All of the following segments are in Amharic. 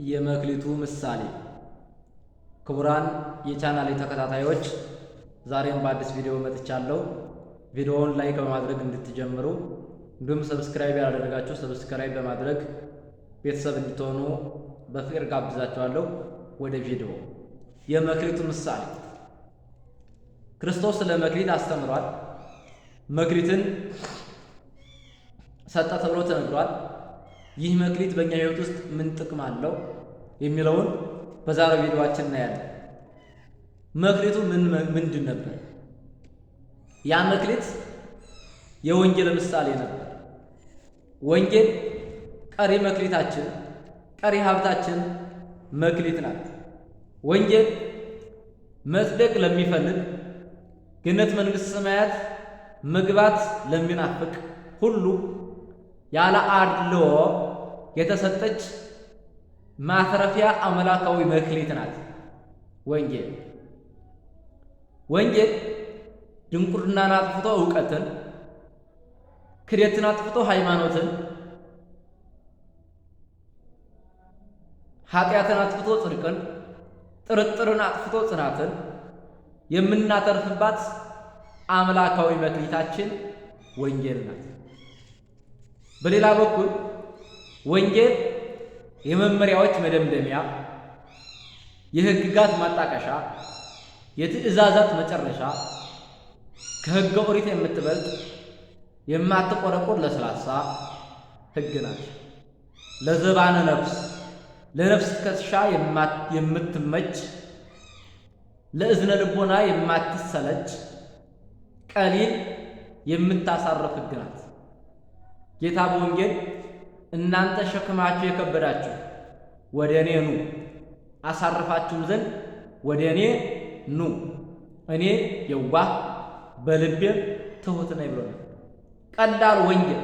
የመክሊቱ ምሳሌ። ክቡራን የቻናሌ ተከታታዮች ዛሬም በአዲስ ቪዲዮ መጥቻለሁ። ቪዲዮውን ላይክ በማድረግ እንድትጀምሩ እንዲሁም ሰብስክራይብ ያላደረጋችሁ ሰብስክራይብ በማድረግ ቤተሰብ እንድትሆኑ በፍቅር ጋብዛችኋለሁ። ወደ ቪዲዮ። የመክሊቱ ምሳሌ። ክርስቶስ ለመክሊት አስተምሯል። መክሊትን ሰጠ ተብሎ ተነግሯል። ይህ መክሊት በእኛ ሕይወት ውስጥ ምን ጥቅም አለው የሚለውን በዛሬው ቪዲዮአችን እናያለን። መክሊቱ ምንድን ነበር? ያ መክሊት የወንጌል ምሳሌ ነበር። ወንጌል ቀሪ መክሊታችን፣ ቀሪ ሀብታችን መክሊት ናት። ወንጌል መጽደቅ ለሚፈልግ፣ ገነት መንግሥተ ሰማያት መግባት ለሚናፍቅ ሁሉ ያለ አድልዎ የተሰጠች ማትረፊያ አምላካዊ መክሊት ናት ወንጌል። ወንጌል ድንቁርናን አጥፍቶ ዕውቀትን፣ ክደትን አጥፍቶ ሃይማኖትን፣ ኃጢአትን አጥፍቶ ጽድቅን፣ ጥርጥርን አጥፍቶ ጽናትን የምናተርፍባት አምላካዊ መክሊታችን ወንጌል ናት። በሌላ በኩል ወንጌል የመመሪያዎች መደምደሚያ፣ የሕግጋት ማጣቀሻ፣ የትእዛዛት መጨረሻ፣ ከሕገ ኦሪት የምትበልጥ የማትቆረቆር ለስላሳ ሕግ ናት። ለዘባነ ነፍስ፣ ለነፍስ ትከሻ የምትመች፣ ለእዝነ ልቦና የማትሰለች፣ ቀሊል የምታሳርፍ ሕግ ናት። ጌታ በወንጌል እናንተ ሸክማችሁ የከበዳችሁ ወደ እኔ ኑ፣ አሳርፋችሁም ዘንድ ወደ እኔ ኑ፣ እኔ የዋህ በልቤም ትሑት ነኝ ብሎናል። ቀላል ወንጌል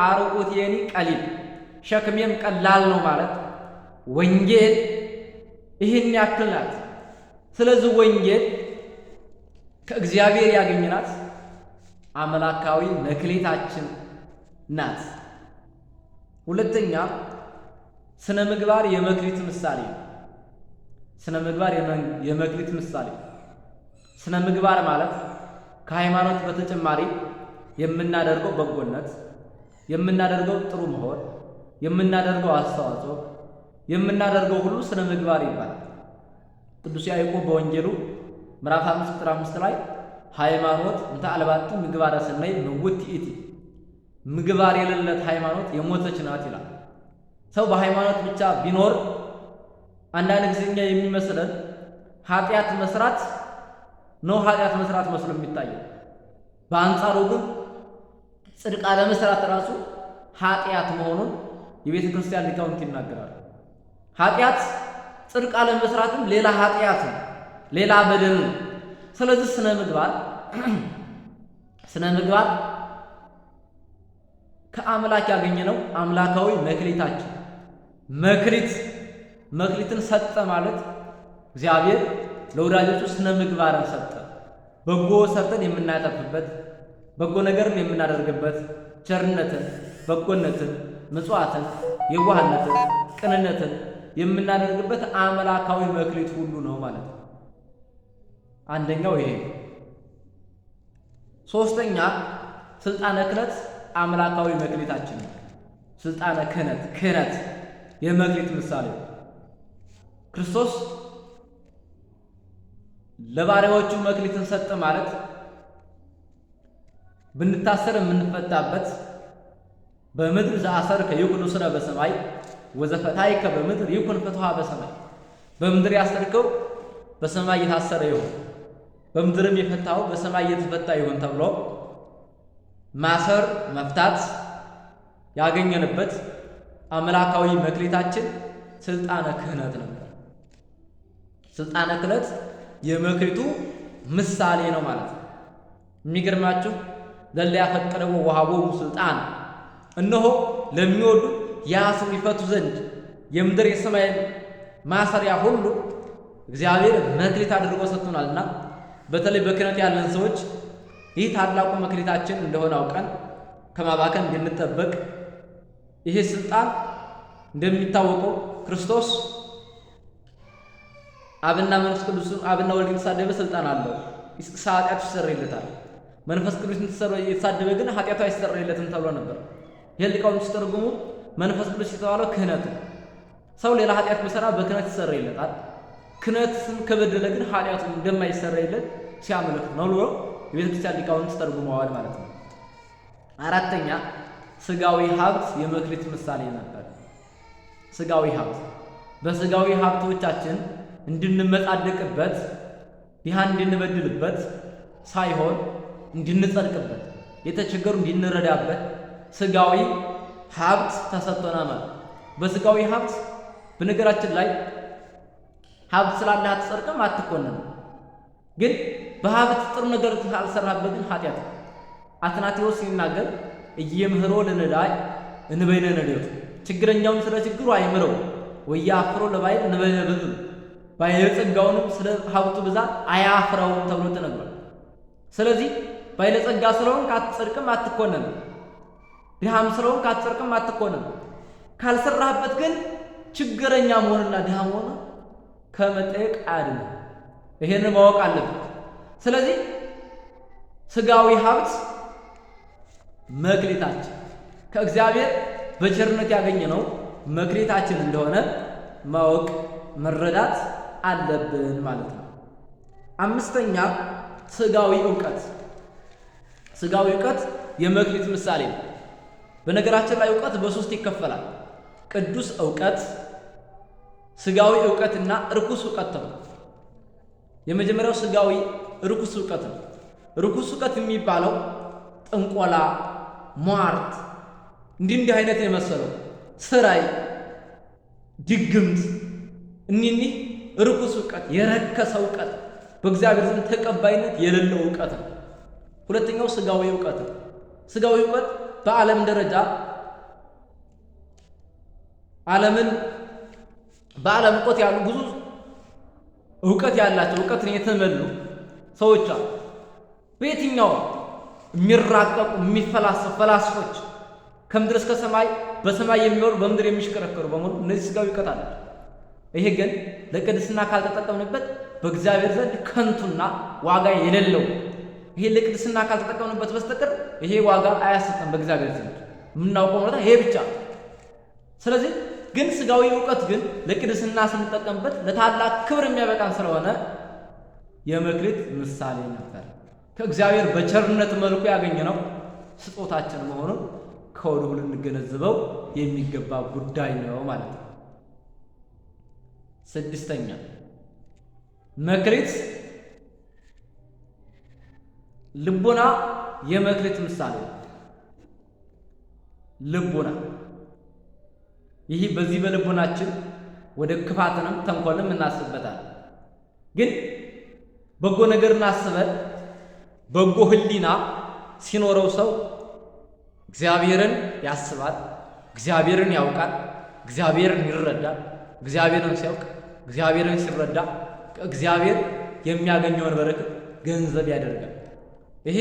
አርዑቴኒ ቀሊል፣ ሸክሜም ቀላል ነው ማለት ወንጌል ይህን ያክል ናት። ስለዚህ ወንጌል ከእግዚአብሔር ያገኘናት አምላካዊ መክሊታችን ናት። ሁለተኛ ስነ ምግባር የመክሊት ምሳሌ። ስነ ምግባር የመክሊት ምሳሌ። ስነ ምግባር ማለት ከሃይማኖት በተጨማሪ የምናደርገው በጎነት፣ የምናደርገው ጥሩ መሆን፣ የምናደርገው አስተዋጽኦ፣ የምናደርገው ሁሉ ስነ ምግባር ይባላል። ቅዱስ ያዕቆብ በወንጌሉ ምዕራፍ 5 ቁጥር 5 ላይ ሃይማኖት እንተ አልባቲ ምግባረ ሰናይ ምውት ይእቲ፣ ምግባር የሌላት ሃይማኖት የሞተች ናት ይላል። ሰው በሃይማኖት ብቻ ቢኖር አንዳንድ ጊዜ እኛ የሚመስለን ኃጢአት መስራት ነው፣ ኃጢአት መስራት መስሎ የሚታየው። በአንጻሩ ግን ጽድቅ አለመስራት ራሱ ኃጢአት መሆኑን የቤተ ክርስቲያን ሊቃውንት ይናገራሉ። ኃጢአት ጽድቅ አለመስራትም ሌላ ኃጢአት ነው፣ ሌላ በደል ነው። ስለዚህ ስነ ምግባር ከአምላክ ያገኘነው አምላካዊ መክሊታችን። መክሊትን ሰጠ ማለት እግዚአብሔር ለወዳጆቹ ስነ ምግባርን ሰጠ። በጎ ሰርተን የምናተርፍበት፣ በጎ ነገርን የምናደርግበት፣ ቸርነትን፣ በጎነትን፣ ምጽዋትን፣ የዋህነትን፣ ቅንነትን የምናደርግበት አምላካዊ መክሊት ሁሉ ነው ማለት ነው። አንደኛው ይሄ። ሶስተኛ ስልጣነ ክህነት አምላካዊ መክሊታችን ነው። ስልጣነ ክህነት የመክሊት ምሳሌ። ክርስቶስ ለባሪያዎቹ መክሊትን ሰጠ ማለት ብንታሰር የምንፈታበት፣ በምድር ዘአሰርከ ይኩን እስረ በሰማይ ወዘፈታይከ በምድር ይኩን ፍትሐ በሰማይ፣ በምድር ያሰርከው በሰማይ የታሰረ ይሁን፣ በምድርም የፈታው በሰማይ የተፈታ ይሁን ተብሎ ማሰር መፍታት ያገኘንበት አምላካዊ መክሊታችን ስልጣነ ክህነት ነበር። ስልጣነ ክህነት የመክሊቱ ምሳሌ ነው ማለት ነው። የሚገርማችሁ ለለ ያፈቀረው ወሃቦሙ ስልጣን፣ እነሆ ለሚወዱት ያስሩ ይፈቱ ዘንድ የምድር የሰማይ ማሰሪያ ሁሉ እግዚአብሔር መክሊት አድርጎ ሰጥቶናልና በተለይ በክህነት ያለን ሰዎች ይህ ታላቁ መክሊታችን እንደሆነ አውቀን ከማባከን እንድንጠበቅ ይሄ ስልጣን እንደሚታወቀው ክርስቶስ አብና መንፈስ ቅዱስ አብና ወልድ የተሳደበ ስልጣን አለው፣ ኃጢአቱ ይሰረይለታል። መንፈስ ቅዱስ የተሳደበ ግን ኃጢአቱ አይሰረይለትም ተብሎ ነበር። ይሄ ሊቃውንት ሲተረጉሙ መንፈስ ቅዱስ የተባለው ክህነት ነው። ሰው ሌላ ኃጢአት ቢሰራ በክህነት ይሰረይለታል። ክህነትን ከበደለ ግን ኃጢአቱ እንደማይሰረይለት ሲያመለክት ነው ብሎ የቤተክርስቲያን ሊቃውንት ተርጉመዋል ማለት ነው። አራተኛ ስጋዊ ሀብት የመክሊት ምሳሌ ነበር። ስጋዊ ሀብት በስጋዊ ሀብቶቻችን እንድንመጻደቅበት ድሃ እንድንበድልበት ሳይሆን እንድንጸድቅበት፣ የተቸገሩ እንድንረዳበት ስጋዊ ሀብት ተሰጥቶናል ማለት። በስጋዊ ሀብት በነገራችን ላይ ሀብት ስላለህ አትጸድቅም፣ አትኮነንም። ግን በሀብት ጥሩ ነገር ካልሰራህበት ግን ኃጢአት። አትናቴዎስ ሲናገር እየምህሮ ለነዳይ እንበይነ ነዴቱ፣ ችግረኛውን ስለ ችግሩ አይምረው ወያፍሮ ለባይል እንበይነ ብዕሉ፣ ባለጸጋውንም ስለ ሀብቱ ብዛት አያፍረውም ተብሎ ተነግሯል። ስለዚህ ባለጸጋ ስለሆንክ አትጸድቅም፣ አትኮነንም። ድሃም ስለሆንክ አትጸድቅም፣ አትኮነንም። ካልሰራህበት ግን ችግረኛ መሆንና ድሃ መሆን ከመጠየቅ አያድንም። ይሄን ማወቅ አለብን። ስለዚህ ስጋዊ ሀብት መክሊታችን ከእግዚአብሔር በቸርነት ያገኘነው መክሊታችን እንደሆነ ማወቅ መረዳት አለብን ማለት ነው። አምስተኛ ስጋዊ ዕውቀት። ስጋዊ ዕውቀት የመክሊት ምሳሌ ነው። በነገራችን ላይ ዕውቀት በሶስት ይከፈላል። ቅዱስ ዕውቀት፣ ስጋዊ ዕውቀትና ርኩስ ዕውቀት ተብሎ። የመጀመሪያው ስጋዊ ርኩስ ዕውቀት ነው። ርኩስ ዕውቀት የሚባለው ጥንቆላ፣ ሟርት፣ እንዲህ አይነት የመሰለው ስራይ፣ ድግምት፣ እኒህ ርኩስ ዕውቀት፣ የረከሰ ዕውቀት፣ በእግዚአብሔር ዘንድ ተቀባይነት የሌለው ዕውቀት ነው። ሁለተኛው ስጋዊ ዕውቀት ነው። ስጋዊ ዕውቀት በዓለም ደረጃ በዓለም እውቀት ያሉ ብዙ እውቀት ያላቸው እውቀትን የተመሉ ሰዎች አሉ። በየትኛው የሚራቀቁ የሚፈላሰፉ ፈላስፎች ከምድር እስከ ሰማይ በሰማይ የሚወሩ በምድር የሚሽከረከሩ በሙሉ እነዚህ ስጋዊ ዕውቀት አለ። ይሄ ግን ለቅድስና ካልተጠቀምንበት በእግዚአብሔር ዘንድ ከንቱና ዋጋ የሌለው፣ ይሄ ለቅድስና ካልተጠቀምንበት በስተቀር ይሄ ዋጋ አያሰጠም በእግዚአብሔር ዘንድ። የምናውቀው ማለት ይሄ ብቻ። ስለዚህ ግን ስጋዊ ዕውቀት ግን ለቅድስና ስንጠቀምበት ለታላቅ ክብር የሚያበቃን ስለሆነ የመክሊት ምሳሌ ነበር። ከእግዚአብሔር በቸርነት መልኩ ያገኘነው ስጦታችን መሆኑን ከወዲሁ ልንገነዘበው የሚገባ ጉዳይ ነው ማለት ነው። ስድስተኛ መክሊት ልቡና የመክሊት ምሳሌ ነው። ልቡና ይህ በዚህ በልቡናችን ወደ ክፋትንም ተንኮልም እናስበታለን። ግን በጎ ነገር እናስበን በጎ ሕሊና ሲኖረው ሰው እግዚአብሔርን ያስባል፣ እግዚአብሔርን ያውቃል፣ እግዚአብሔርን ይረዳል። እግዚአብሔርን ሲያውቅ እግዚአብሔርን ሲረዳ ከእግዚአብሔር የሚያገኘውን በረከት ገንዘብ ያደርጋል። ይሄ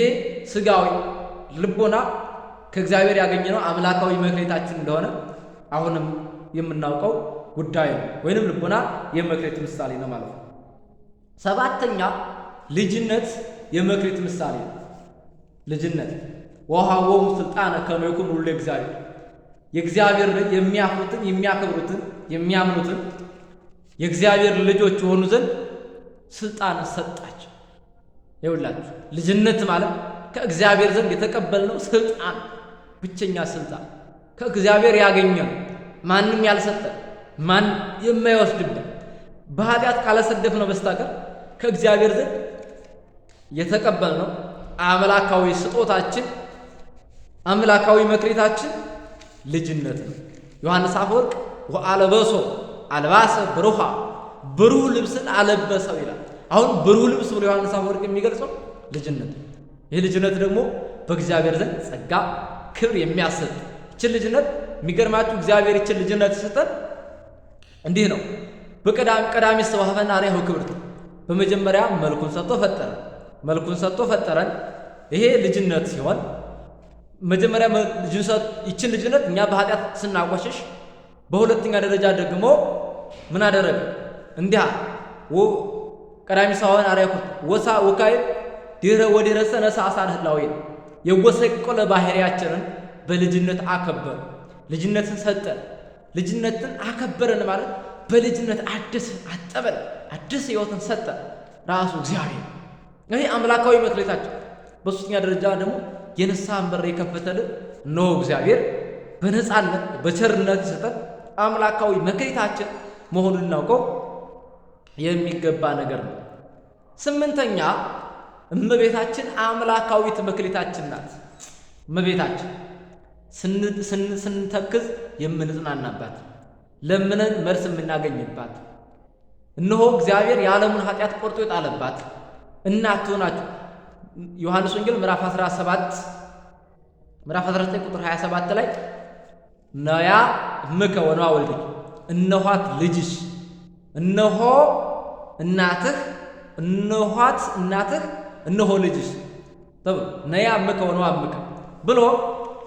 ስጋዊ ልቦና ከእግዚአብሔር ያገኘነው አምላካዊ መክሊታችን እንደሆነ አሁንም የምናውቀው ጉዳይ ነው። ወይንም ልቦና የመክሊት ምሳሌ ነው ማለት ነው። ሰባተኛ ልጅነት የመክሊት ምሳሌ ነው። ልጅነት ወሀቦሙ ስልጣነ ከመ ይኩኑ ሁሉ እግዚአብሔር፣ የእግዚአብሔር የሚያፍሩትን የሚያከብሩትን የሚያምኑትን የእግዚአብሔር ልጆች የሆኑ ዘንድ ስልጣን ሰጣቸው። ይኸውላችሁ ልጅነት ማለት ከእግዚአብሔር ዘንድ የተቀበልነው ስልጣን፣ ብቸኛ ስልጣን ከእግዚአብሔር ያገኘነው፣ ማንም ያልሰጠን፣ ማን የማይወስድብን፣ በኃጢአት ካለሰደፍነው በስተቀር ከእግዚአብሔር ዘንድ የተቀበልነው አምላካዊ ስጦታችን፣ አምላካዊ መክሊታችን ልጅነት ነው። ዮሐንስ አፈወርቅ ወአለበሶ አልባሰ ብሩሃ፣ ብሩህ ልብስን አለበሰው ይላል። አሁን ብሩህ ልብስ ብሎ ዮሐንስ አፈወርቅ የሚገልጸው ልጅነት ነው። ይህ ልጅነት ደግሞ በእግዚአብሔር ዘንድ ጸጋ ክብር የሚያሰጥ ይችን ልጅነት የሚገርማችሁ እግዚአብሔር ይችን ልጅነት ሲሰጠን እንዲህ ነው። በቀዳሚ እስተዋህበነ አርአያሁ ክብርት፣ በመጀመሪያ መልኩን ሰጥቶ ፈጠረን። መልኩን ሰጥቶ ፈጠረን። ይሄ ልጅነት ሲሆን መጀመሪያ ይችን ልጅነት እኛ በኃጢአት ስናቆሽሽ በሁለተኛ ደረጃ ደግሞ ምን አደረገ? እንዲህ ቀዳሚ ሳሆን አርያኩት ወሳ ወካይ ዲረ ወዲረሰ ነሳሳን ህላዊ የጎሰቆለ ባህሪያችንን በልጅነት አከበር። ልጅነትን ሰጠን፣ ልጅነትን አከበረን ማለት በልጅነት አጠበን፣ አዲስ ህይወትን ሰጠን ራሱ እግዚአብሔር። ይሄ አምላካዊ መክሊታችን። በሶስተኛ ደረጃ ደግሞ የንስሐን በር የከፈተልን ነው እግዚአብሔር በነፃነት በቸርነት የሰጠን አምላካዊ መክሊታችን መሆኑን እናውቀው የሚገባ ነገር ነው። ስምንተኛ እመቤታችን አምላካዊት መክሊታችን ናት። እመቤታችን ስንተክዝ የምንጽናናባት፣ ለምነን መልስ የምናገኝባት፣ እነሆ እግዚአብሔር የዓለሙን ኃጢአት ቆርጦ የጣለባት እናት ትሆናችሁ። ዮሐንስ ወንጌል ምዕራፍ 17 ምዕራፍ 19 ቁጥር 27 ላይ ነያ እምከ ወነዋ ወልድኪ፣ እነኋት ልጅሽ፣ እነሆ እናትህ፣ እነኋት እናትህ፣ እነሆ ልጅሽ ተብሎ ነያ እምከ ወነዋ እምከ ብሎ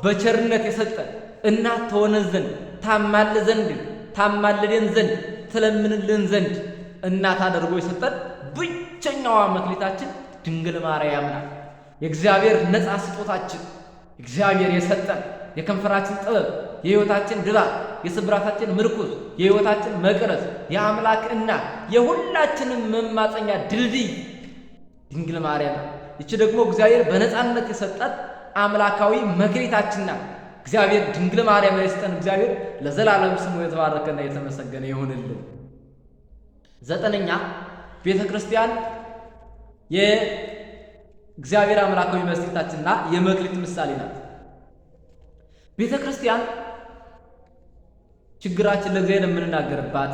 በቸርነት የሰጠን እናት ትሆነን ዘንድ ታማልደን ዘንድ ትለምንልን ዘንድ እናት አድርጎ የሰጠን ብቸኛዋ መክሊታችን ድንግል ማርያም ናት። የእግዚአብሔር ነፃ ስጦታችን፣ እግዚአብሔር የሰጠን የከንፈራችን ጥበብ፣ የሕይወታችን ድባብ፣ የስብራታችን ምርኩዝ፣ የሕይወታችን መቅረዝ፣ የአምላክ እናት፣ የሁላችንም መማፀኛ ድልድይ ድንግል ማርያም ናት። ይቺ ደግሞ እግዚአብሔር በነፃነት የሰጠን አምላካዊ መክሊታችን ናት። እግዚአብሔር ድንግል ማርያም የሰጠን እግዚአብሔር ለዘላለም ስሙ የተባረከና የተመሰገነ ይሁንልን። ዘጠነኛ ቤተ ክርስቲያን የእግዚአብሔር አምላካዊ መክሊታችንና የመክሊት ምሳሌ ናት። ቤተ ክርስቲያን ችግራችን ለእግዚአብሔር የምንናገርባት፣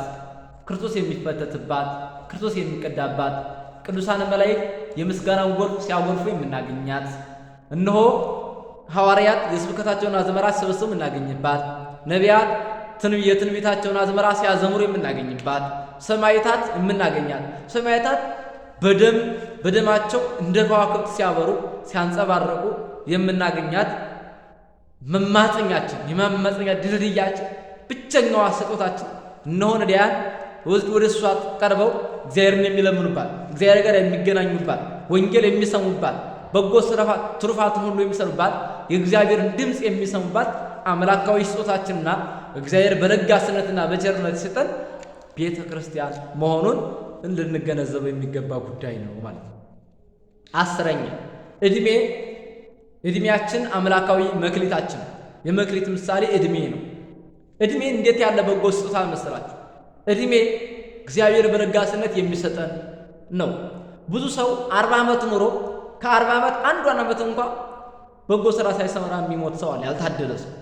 ክርስቶስ የሚፈተትባት፣ ክርስቶስ የሚቀዳባት፣ ቅዱሳን መላእክት የምስጋናውን ጎርፍ ሲያጎርፉ የምናገኛት፣ እነሆ ሐዋርያት የስብከታቸውን አዝመራ ሲሰበስቡ የምናገኝባት፣ ነቢያት የትንቢታቸውን አዝመራ ሲያዘምሩ የምናገኝባት፣ ሰማዕታት የምናገኛት፣ ሰማዕታት በደማቸው እንደ ከዋክብት ሲያበሩ ሲያንጸባረቁ የምናገኛት መማፀኛችን፣ የማማፀኛ ድልድያችን፣ ብቸኛዋ ስጦታችን እነሆ ነዳያን ወደ እሷ ቀርበው እግዚአብሔርን የሚለምኑባት፣ እግዚአብሔር ጋር የሚገናኙባት፣ ወንጌል የሚሰሙባት፣ በጎ ትሩፋትን ሁሉ የሚሰሩባት፣ የእግዚአብሔርን ድምፅ የሚሰሙባት አምላካዊ ስጦታችንና እግዚአብሔር በለጋስነትና በቸርነት የሰጠን ቤተ ክርስቲያን መሆኑን እንድንገነዘበው የሚገባ ጉዳይ ነው ማለት ነው። አስረኛ ዕድሜያችን አምላካዊ መክሊታችን፣ የመክሊት ምሳሌ ዕድሜ ነው። ዕድሜ እንዴት ያለ በጎ ስጦታ መሰላችሁ? ዕድሜ እግዚአብሔር በለጋስነት የሚሰጠን ነው። ብዙ ሰው 40 ዓመት ኖሮ ከ40 ዓመት አንዷን ዓመት እንኳ በጎ ሥራ ሳይሰራ የሚሞት ሰው አለ፣ ያልታደለ ሰው።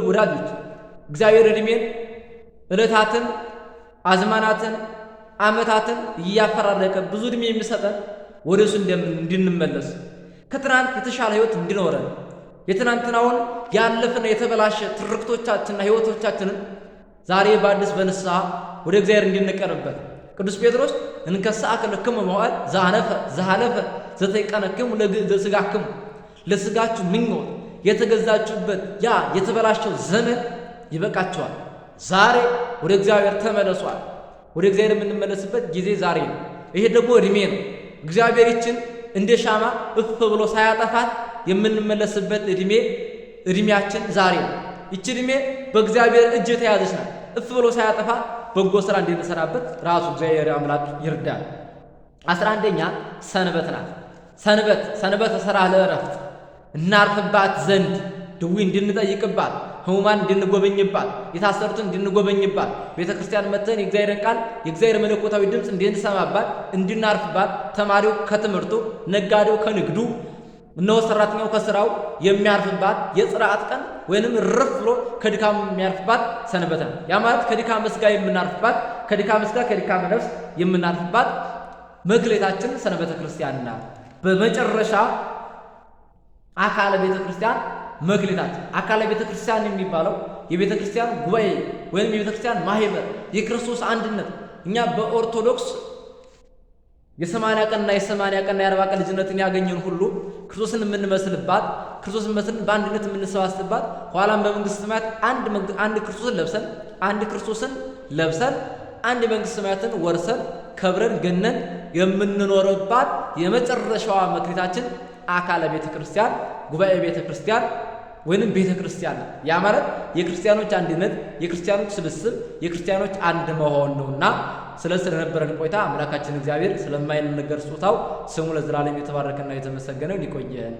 ወዳጆች እግዚአብሔር ዕድሜን፣ ዕለታትን፣ አዝማናትን፣ ዓመታትን እያፈራረቀ ብዙ ዕድሜ የሚሰጠን ወደ እሱ እንድንመለስ ከትናንት የተሻለ ሕይወት እንዲኖረን የትናንትናውን ያለፈና የተበላሸ ትርክቶቻችንና ሕይወቶቻችንን ዛሬ በአዲስ በንስሐ ወደ እግዚአብሔር እንድንቀርበት ቅዱስ ጴጥሮስ እንከሳከ ለክሙ መዋዕል ዘሃለፈ ዘተይቀነክሙ ለሥጋክሙ፣ ለሥጋችሁ ምኞት የተገዛችሁበት ያ የተበላሸው ዘመን ይበቃችኋል። ዛሬ ወደ እግዚአብሔር ተመለሷል። ወደ እግዚአብሔር የምንመለስበት ጊዜ ዛሬ ነው። ይሄ ደግሞ ዕድሜ ነው። እግዚአብሔር ይችን እንደ ሻማ እፍ ብሎ ሳያጠፋት የምንመለስበት ዕድሜያችን ዛሬ ነው። ይች ዕድሜ በእግዚአብሔር እጅ የተያዘች ናት። እፍ ብሎ ሳያጠፋ በጎ ሥራ እንድንሰራበት ራሱ እግዚአብሔር አምላክ ይርዳል። 11ኛ ሰንበት ናት። ሰንበት ሥራ ለዕረፍት እናርፍባት ዘንድ ድዊ እንድንጠይቅባት፣ ሕሙማን እንድንጎበኝባት፣ የታሰሩትን እንድንጎበኝባት፣ ቤተ ክርስቲያን መጥተን የእግዚአብሔርን ቃል የእግዚአብሔር መለኮታዊ ድምፅ እንድንሰማባት፣ እንድናርፍባት፣ ተማሪው ከትምህርቱ፣ ነጋዴው ከንግዱ፣ እነሆ ሰራተኛው ከስራው የሚያርፍባት የጽርዓት ቀን ወይንም ረፍ ብሎ ከድካም የሚያርፍባት ሰንበት ነው። ያ ማለት ከድካም ሥጋ የምናርፍባት፣ ከድካም ሥጋ ከድካም ነፍስ የምናርፍባት መክሊታችን ሰንበተ ክርስቲያን ናት። በመጨረሻ አካለ ቤተ ክርስቲያን መክሊታችን። አካለ ቤተ ክርስቲያን የሚባለው የቤተ ክርስቲያን ጉባኤ ወይም የቤተ ክርስቲያን ማህበር፣ የክርስቶስ አንድነት። እኛ በኦርቶዶክስ የ80 ቀንና የ40 ቀን ልጅነትን ያገኘን ሁሉ ክርስቶስን የምንመስልባት ክርስቶስን መስለን በአንድነት የምንሰባስብባት ኋላም በመንግስተ ሰማያት አንድ ክርስቶስን ለብሰን አንድ የመንግስተ ሰማያትን ወርሰን ከብረን ገነን የምንኖርባት የመጨረሻዋ መክሊታችን አካለ ቤተ ክርስቲያን ጉባኤ ቤተ ክርስቲያን ወይንም ቤተ ክርስቲያን ነው። ያ ማለት የክርስቲያኖች አንድነት፣ የክርስቲያኖች ስብስብ፣ የክርስቲያኖች አንድ መሆን ነውና ስለነበረን ቆይታ አምላካችን እግዚአብሔር ስለማይነገር ስጦታው ስሙ ለዘላለም የተባረከና የተመሰገነ ይቆየን።